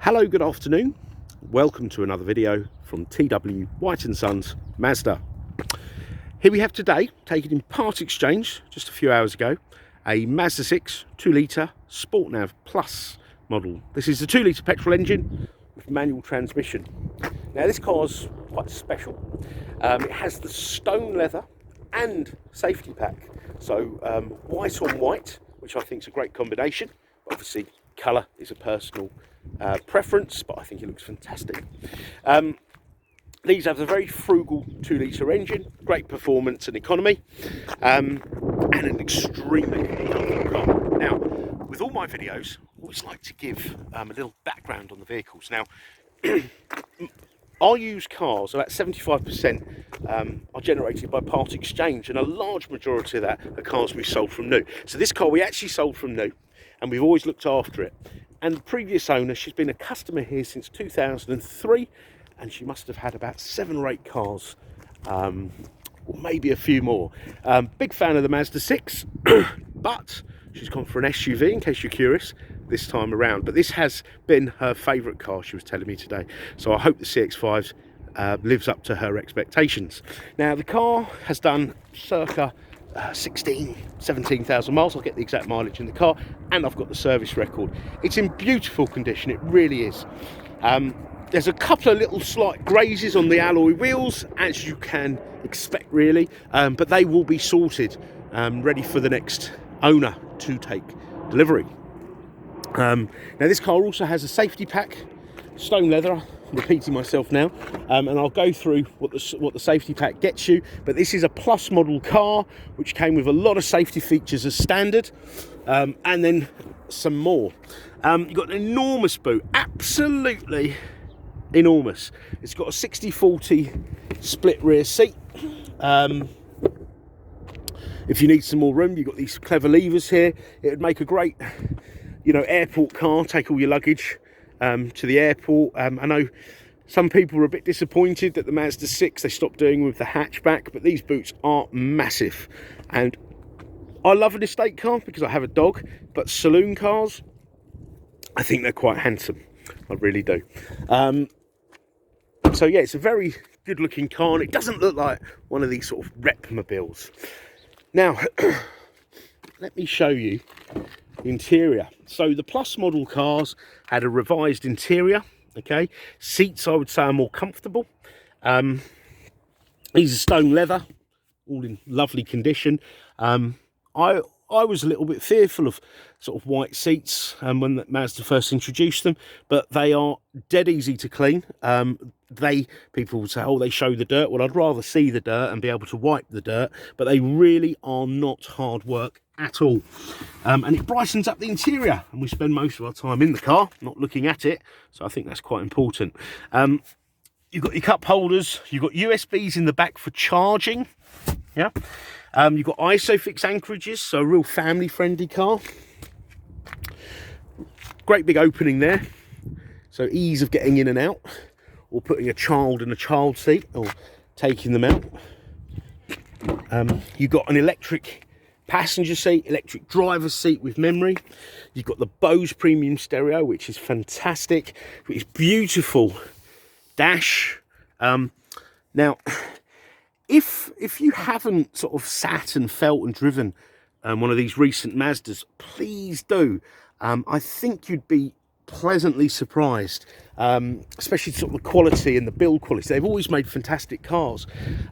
Hello, good afternoon. Welcome to another video from T.W White Sons Mazda. Here we have today, taken in part exchange just a few hours ago, a Mazda 6 2-litre Sport Nav Plus model. This is a 2-litre petrol engine with manual transmission. Now this car's quite special. It has the stone leather and safety pack. So white on white, which I think is a great combination. Obviously colour is a personal preference, but I think it looks fantastic. These have a very frugal 2-litre engine, great performance and economy, and an extremely comfortable car. Now, with all my videos, I always like to give a little background on the vehicles. Now, our used cars, about 75%, are generated by part exchange, and a large majority of that are cars we sold from new. So this car we actually sold from new, and we've always looked after it. And the previous owner, she's been a customer here since 2003, and she must have had about 7 or 8 cars, or maybe a few more. Big fan of the Mazda6, but she's gone for an SUV, in case you're curious, this time around. But this has been her favourite car, she was telling me today. So I hope the CX-5 lives up to her expectations. Now, the car has done circa 17,000 miles. I'll get the exact mileage in the car, and I've got the service record. It's in beautiful condition, it really is. There's a couple of little slight grazes on the alloy wheels, as you can expect really, but they will be sorted, ready for the next owner to take delivery. Now this car also has a safety pack, stone leather, I'm repeating myself now, and I'll go through what the safety pack gets you. But this is a plus model car which came with a lot of safety features as standard, and then some more. You've got an enormous boot, absolutely enormous. It's got a 60-40 split rear seat. If you need some more room, you've got these clever levers here. It would make a great, airport car. Take all your luggage to the airport. I know some people are a bit disappointed that the Mazda 6 they stopped doing with the hatchback, but these boots are massive. And I love an estate car because I have a dog, but saloon cars, I think they're quite handsome. I really do. So yeah, it's a very good looking car, and it doesn't look like one of these sort of repmobiles. Now, let me show you the interior. So the plus model cars had a revised interior, okay? Seats, I would say, are more comfortable. These are stone leather, all in lovely condition. I was a little bit fearful of sort of white seats when Mazda first introduced them, but they are dead easy to clean. People would say, oh, they show the dirt. Well, I'd rather see the dirt and be able to wipe the dirt, but they really are not hard work at all. And it brightens up the interior, and we spend most of our time in the car, not looking at it, so I think that's quite important. You've got your cup holders, you've got USBs in the back for charging, yeah. You've got ISOFIX anchorages, so a real family-friendly car. Great big opening there, so ease of getting in and out, or putting a child in a child seat, or taking them out. You've got an electric passenger seat, electric driver's seat with memory. You've got the Bose premium stereo, which is fantastic. It's beautiful dash. Now, if you haven't sort of sat and felt and driven one of these recent Mazdas, please do. I think you'd be pleasantly surprised, especially sort of the quality and the build quality. They've always made fantastic cars,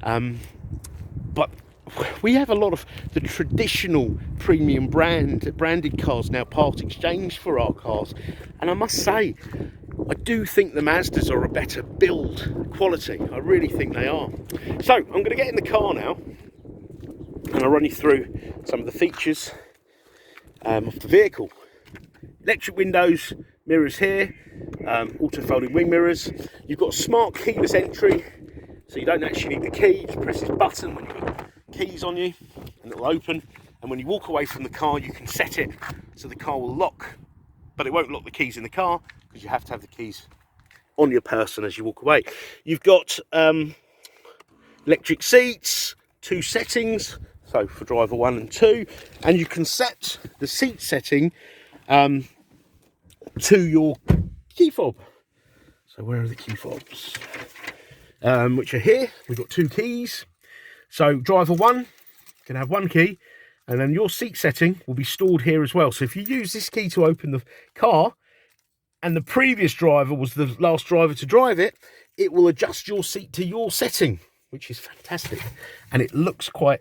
but we have a lot of the traditional premium branded cars now part exchange for our cars, and I must say, I do think the Mazdas are a better build quality. I really think they are. So I'm going to get in the car now, and I'll run you through some of the features of the vehicle. Electric windows, mirrors here, auto folding wing mirrors. You've got smart keyless entry, so you don't actually need the key. You just press this button when you've got keys on you, and it'll open. And when you walk away from the car, you can set it so the car will lock, but it won't lock the keys in the car, because you have to have the keys on your person as you walk away. You've got electric seats, 2 settings, so for driver 1 and 2, and you can set the seat setting to your key fob. So where are the key fobs? Which are here. We've got 2 keys. So driver 1 can have 1 key, and then your seat setting will be stored here as well. So if you use this key to open the car, and the previous driver was the last driver to drive it, it will adjust your seat to your setting, which is fantastic. And it looks quite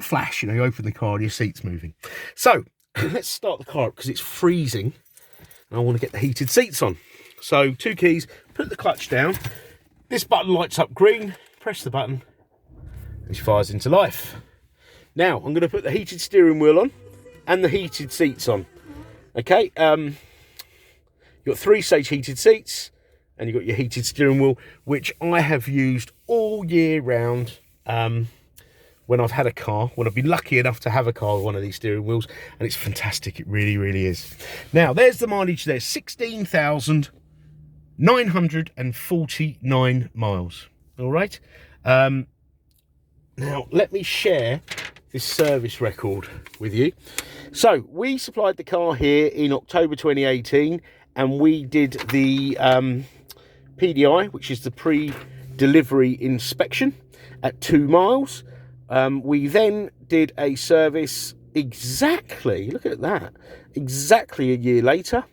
flash, you know, you open the car and your seat's moving. So let's start the car up because it's freezing and I want to get the heated seats on. So 2 keys, put the clutch down. This button lights up green, press the button and she fires into life. Now I'm going to put the heated steering wheel on and the heated seats on. Okay, you've got 3-stage heated seats and you've got your heated steering wheel, which I have used all year round when I've had a car, when I've been lucky enough to have a car with one of these steering wheels, and it's fantastic. It really, really is. Now, there's the mileage there, 16,949 miles. All right. Now, let me share this service record with you. So, we supplied the car here in October 2018, and we did the PDI, which is the pre-delivery inspection, at 2 miles. We then did a service exactly, look at that, exactly a year later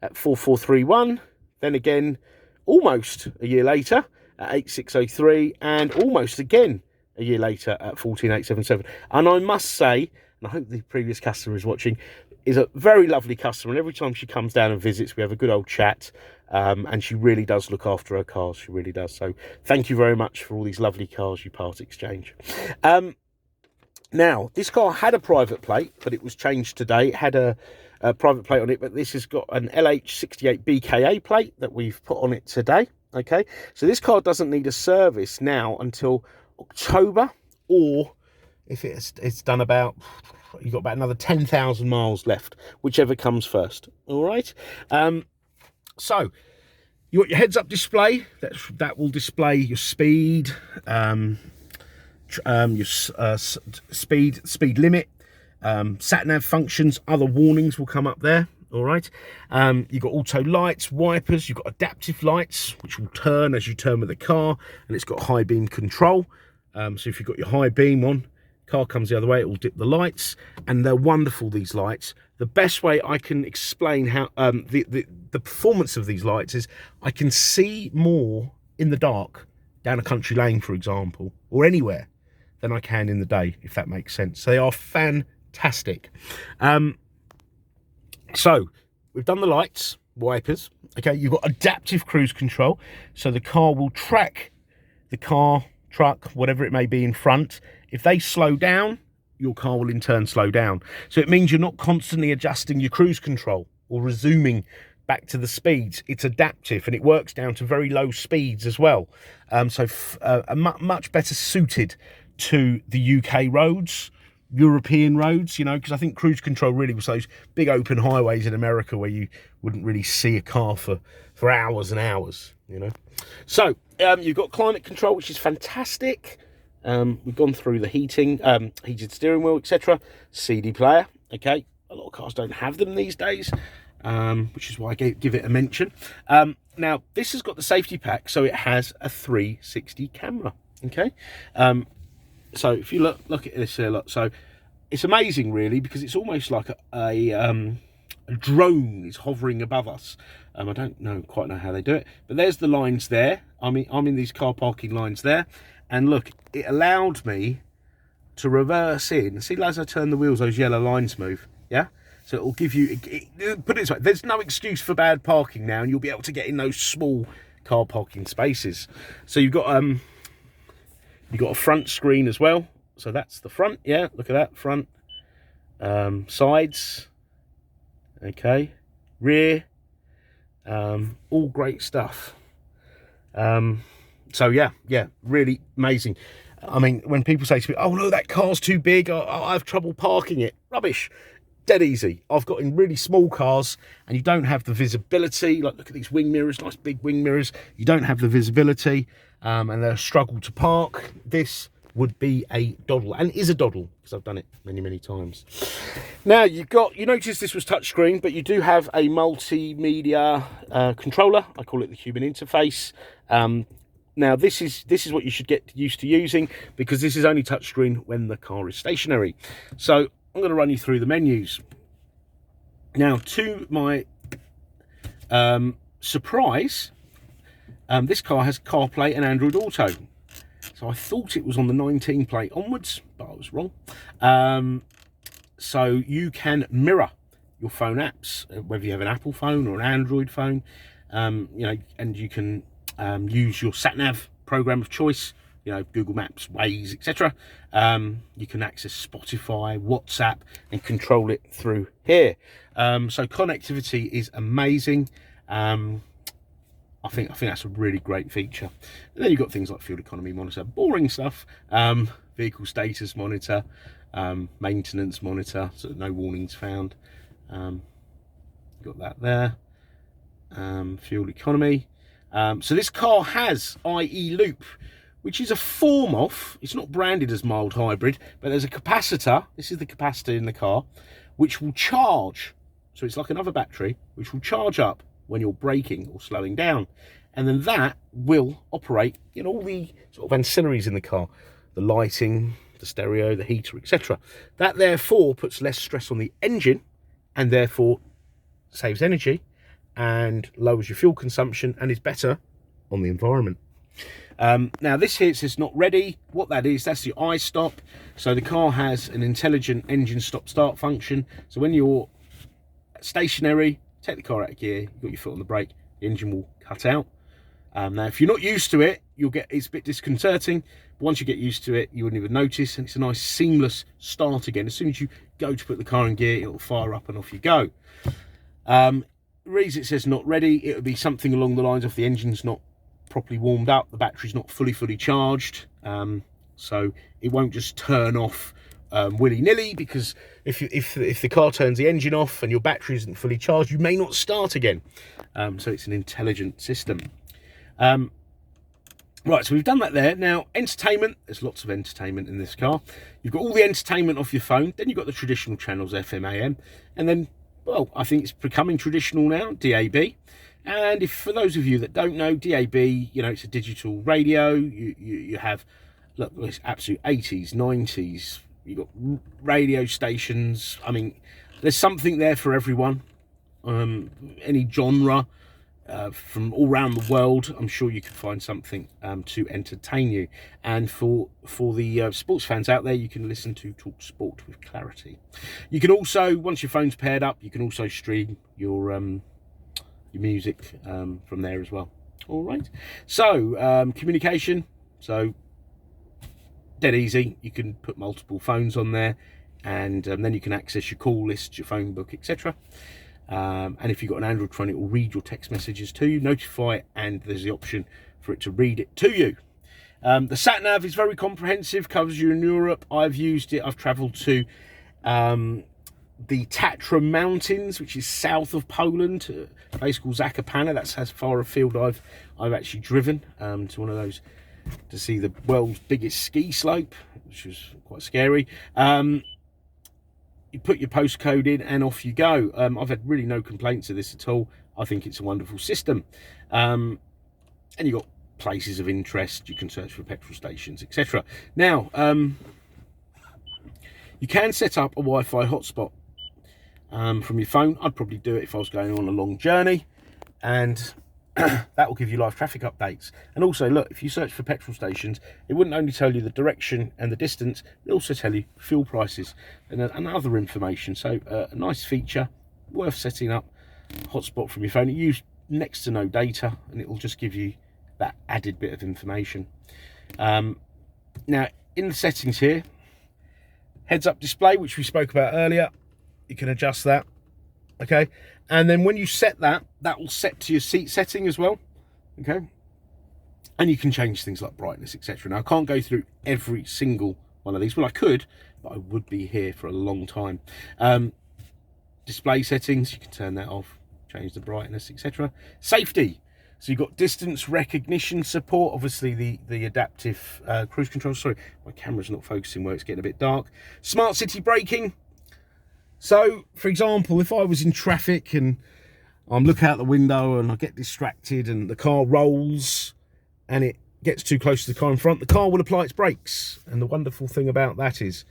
at 4431. Then again, almost a year later at 8603, and almost again a year later at 14877. And I must say, and I hope the previous customer is watching, is a very lovely customer, and every time she comes down and visits, we have a good old chat, and she really does look after her cars. She really does. So thank you very much for all these lovely cars you part exchange. Now, this car had a private plate, but it was changed today. It had a private plate on it, but this has got an LH68 BKA plate that we've put on it today. Okay, so this car doesn't need a service now until October, or if it's done about, you've got about another 10,000 miles left, whichever comes first. All right. So you got your heads-up display that will display your speed, your speed limit, sat nav functions, other warnings will come up there. All right. You've got auto lights, wipers. You've got adaptive lights, which will turn as you turn with the car, and it's got high beam control. So if you've got your high beam on, car comes the other way, it will dip the lights, and they're wonderful, these lights. The best way I can explain how the performance of these lights is I can see more in the dark down a country lane, for example, or anywhere, than I can in the day, if that makes sense. So they are fantastic. So we've done the lights, wipers. Okay, you've got adaptive cruise control, so the car will track the car, truck, whatever it may be in front. If they slow down, your car will in turn slow down. So it means you're not constantly adjusting your cruise control or resuming back to the speeds. It's adaptive, and it works down to very low speeds as well. So much better suited to the UK roads, European roads, you know, because I think cruise control really was those big open highways in America where you wouldn't really see a car for hours and hours, you know. So you've got climate control, which is fantastic. We've gone through the heating, heated steering wheel, etc. CD player. Okay, a lot of cars don't have them these days, which is why I give it a mention. Now this has got the safety pack, so it has a 360 camera. Okay, so if you look at this here, look, so it's amazing really, because it's almost like a drone is hovering above us. I don't quite know how they do it, but there's the lines there. I'm in these car parking lines there, and look, it allowed me to reverse in. See, as I turn the wheels, those yellow lines move. Yeah, so it will give you. Put it this way: there's no excuse for bad parking now, and you'll be able to get in those small car parking spaces. So you've got a front screen as well. So that's the front. Yeah, look at that front. Sides. Okay, rear. All great stuff. So yeah, really amazing. I mean, when people say to me, oh no, that car's too big, I have trouble parking it. Rubbish. Dead easy. I've got in really small cars, and you don't have the visibility. Like, look at these wing mirrors, nice big wing mirrors. You don't have the visibility, and they're a struggle to park. This would be a doddle, and is a doddle because I've done it many times. Now you notice this was touchscreen, but you do have a multimedia controller. I call it the human interface. Now this is what you should get used to using, because this is only touchscreen when the car is stationary. So I'm going to run you through the menus. Now, to my surprise, this car has CarPlay and Android Auto. So I thought it was on the 19 plate onwards, but I was wrong. So you can mirror your phone apps, whether you have an Apple phone or an Android phone, and you can use your sat nav program of choice, Google Maps, Waze, etc. You can access Spotify, WhatsApp, and control it through here. So connectivity is amazing. I think that's a really great feature. And then you've got things like fuel economy monitor, boring stuff, vehicle status monitor, maintenance monitor, so no warnings found. Got that there. Fuel economy. So this car has IE loop, which is a form of, it's not branded as mild hybrid, but there's a capacitor, this is the capacitor in the car, which will charge. So it's like another battery, which will charge up when you're braking or slowing down. And then that will operate in all the sort of ancillaries in the car, the lighting, the stereo, the heater, etc. That therefore puts less stress on the engine and therefore saves energy and lowers your fuel consumption and is better on the environment. Now this here says not ready. What that is, that's the I-stop. So the car has an intelligent engine stop-start function. So when you're stationary, take the car out of gear, you've got your foot on the brake, the engine will cut out. Now if you're not used to it, it's a bit disconcerting, but once you get used to it, you wouldn't even notice, and it's a nice seamless start again. As soon as you go to put the car in gear, it'll fire up and off you go. Reason it says not ready, it would be something along the lines of the engine's not properly warmed up, the battery's not fully charged, so it won't just turn off willy-nilly, because if the car turns the engine off and your battery isn't fully charged, you may not start again. So it's an intelligent system. Right, so we've done that there. Now, entertainment, there's lots of entertainment in this car. You've got all the entertainment off your phone, then you've got the traditional channels, FM, AM, and then, well, I think it's becoming traditional now, DAB. And if, for those of you that don't know, DAB, it's a digital radio. You have, look, it's absolute 80s, 90s. You've got radio stations. I mean, there's something there for everyone. Any genre, from all around the world, I'm sure you can find something to entertain you. And for the sports fans out there, you can listen to Talk Sport with clarity. You can also, once your phone's paired up, you can also stream your music from there as well. All right. So communication. So dead easy. You can put multiple phones on there, and then you can access your call list, your phone book, etc. And if you've got an Android phone, it will read your text messages to you, notify it, and there's the option for it to read it to you. The sat nav is very comprehensive, covers you in Europe. I've used it. I've travelled to the Tatra Mountains, which is south of Poland, a place called Zakopane. That's as far afield I've actually driven, to one of those, to see the world's biggest ski slope, which was quite scary. You put your postcode in and off you go. I've had really no complaints of this at all. I think it's a wonderful system. And you've got places of interest. You can search for petrol stations, etc. Now, you can set up a Wi-Fi hotspot from your phone. I'd probably do it if I was going on a long journey, and that will give you live traffic updates. And also, look, if you search for petrol stations, it wouldn't only tell you the direction and the distance, it also tell you fuel prices and other information. So a nice feature, worth setting up. Hotspot from your phone. You use next to no data, and it will just give you that added bit of information. Now, in the settings here, heads-up display, which we spoke about earlier, you can adjust that. Okay, and then when you set that, that will set to your seat setting as well. Okay, and you can change things like brightness, etc. Now, I can't go through every single one of these. Well, I could, but I would be here for a long time. Display settings, you can turn that off, change the brightness, etc. Safety. So you've got distance recognition support, obviously the adaptive cruise control. Sorry, my camera's not focusing where it's getting a bit dark. Smart city braking. So, for example, if I was in traffic and I'm looking out the window and I get distracted and the car rolls and it gets too close to the car in front, the car will apply its brakes. And the wonderful thing about that is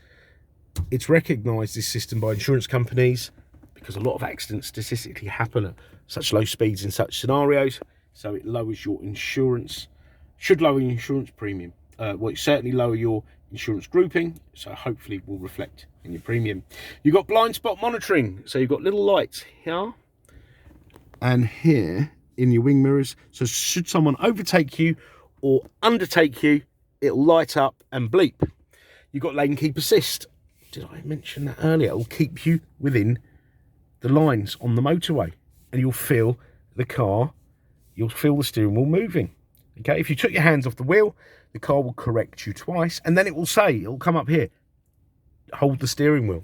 it's recognised, this system, by insurance companies, because a lot of accidents statistically happen at such low speeds in such scenarios. So it lowers your insurance, should lower your insurance premium. Well, it certainly lower your insurance grouping, so hopefully will reflect in your premium. You've got blind spot monitoring, so you've got little lights here and here in your wing mirrors. So should someone overtake you or undertake you, it'll light up and bleep. You've got lane keep assist. Did I mention that earlier? It'll keep you within the lines on the motorway, and you'll feel the car, you'll feel the steering wheel moving. Okay, if you took your hands off the wheel, the car will correct you twice, and then it will say, it'll come up here, hold the steering wheel.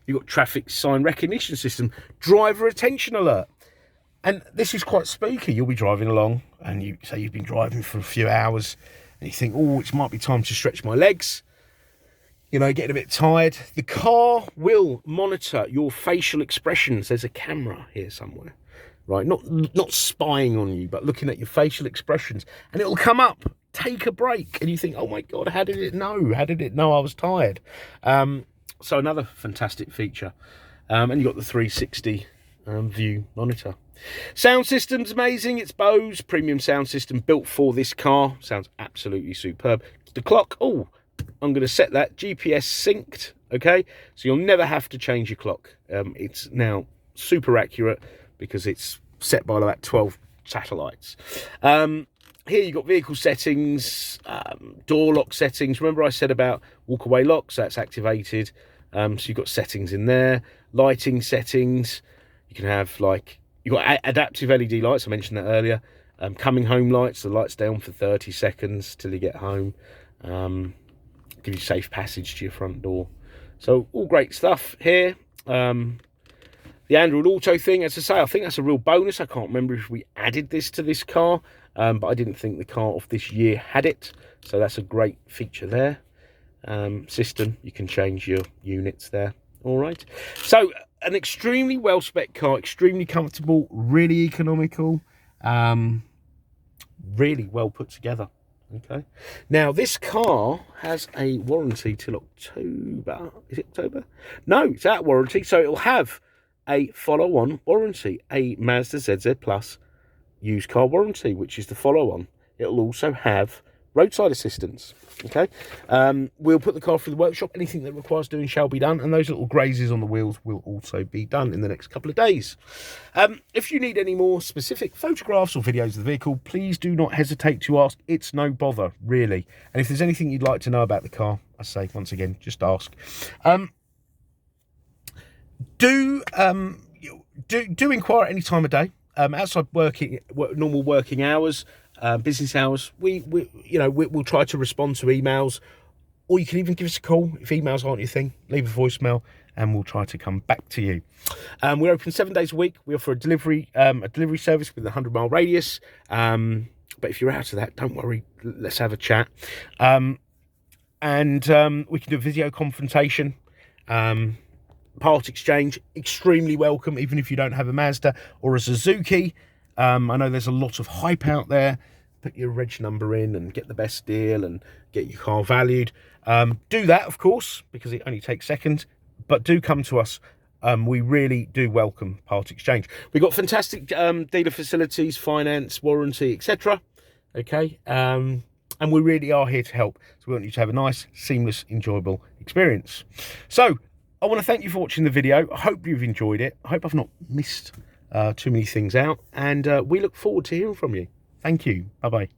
You've got traffic sign recognition system, driver attention alert. And this is quite spooky. You'll be driving along and you say you've been driving for a few hours and you think, oh, it might be time to stretch my legs. You know, getting a bit tired. The car will monitor your facial expressions. There's a camera here somewhere, right? Not spying on you, but looking at your facial expressions. And it'll come up, take a break. And you think, oh my God, how did it know? How did it know I was tired? So another fantastic feature. And you've got the 360 view monitor. Sound system's amazing. It's Bose premium sound system built for this car. Sounds absolutely superb. The clock, oh, I'm going to set that GPS synced, okay? So you'll never have to change your clock. It's now super accurate because it's set by about 12 satellites. Here you've got vehicle settings, door lock settings. Remember I said about walk-away locks? That's activated. So you've got settings in there. Lighting settings. You can have, like, you've got adaptive LED lights. I mentioned that earlier. Coming home lights. The lights stay on for 30 seconds till you get home. Give you safe passage to your front door. So all great stuff here. The Android Auto thing, as I say, I think that's a real bonus. I can't remember if we added this to this car, but I didn't think the car of this year had it. So that's a great feature there. System, you can change your units there. All right. So an extremely well-spec car, extremely comfortable, really economical, really well put together. Okay. Now, this car has a warranty till October. Is it October? No, it's out of warranty. So it'll have a follow-on warranty, a Mazda ZZ Plus used car warranty, which is the follow-on. It'll also have roadside assistance. Okay. We'll put the car through the workshop. Anything that requires doing shall be done. And those little grazes on the wheels will also be done in the next couple of days. If you need any more specific photographs or videos of the vehicle, please do not hesitate to ask. It's no bother, really. And if there's anything you'd like to know about the car, I say, once again, just ask. Do inquire at any time of day. Outside normal working hours, business hours, we'll try to respond to emails, or you can even give us a call if emails aren't your thing. Leave a voicemail and we'll try to come back to you. We're open 7 days a week. We offer a delivery service with a 100-mile radius. But if you're out of that, don't worry. Let's have a chat. And we can do a video confrontation. Part exchange, extremely welcome, even if you don't have a Mazda or a Suzuki. I know there's a lot of hype out there. Put your reg number in and get the best deal and get your car valued. Do that, of course, because it only takes seconds. But do come to us. We really do welcome part exchange. We've got fantastic dealer facilities, finance, warranty, etc. Okay, and we really are here to help. So we want you to have a nice, seamless, enjoyable experience. So I want to thank you for watching the video. I hope you've enjoyed it. I hope I've not missed too many things out. And we look forward to hearing from you. Thank you. Bye-bye.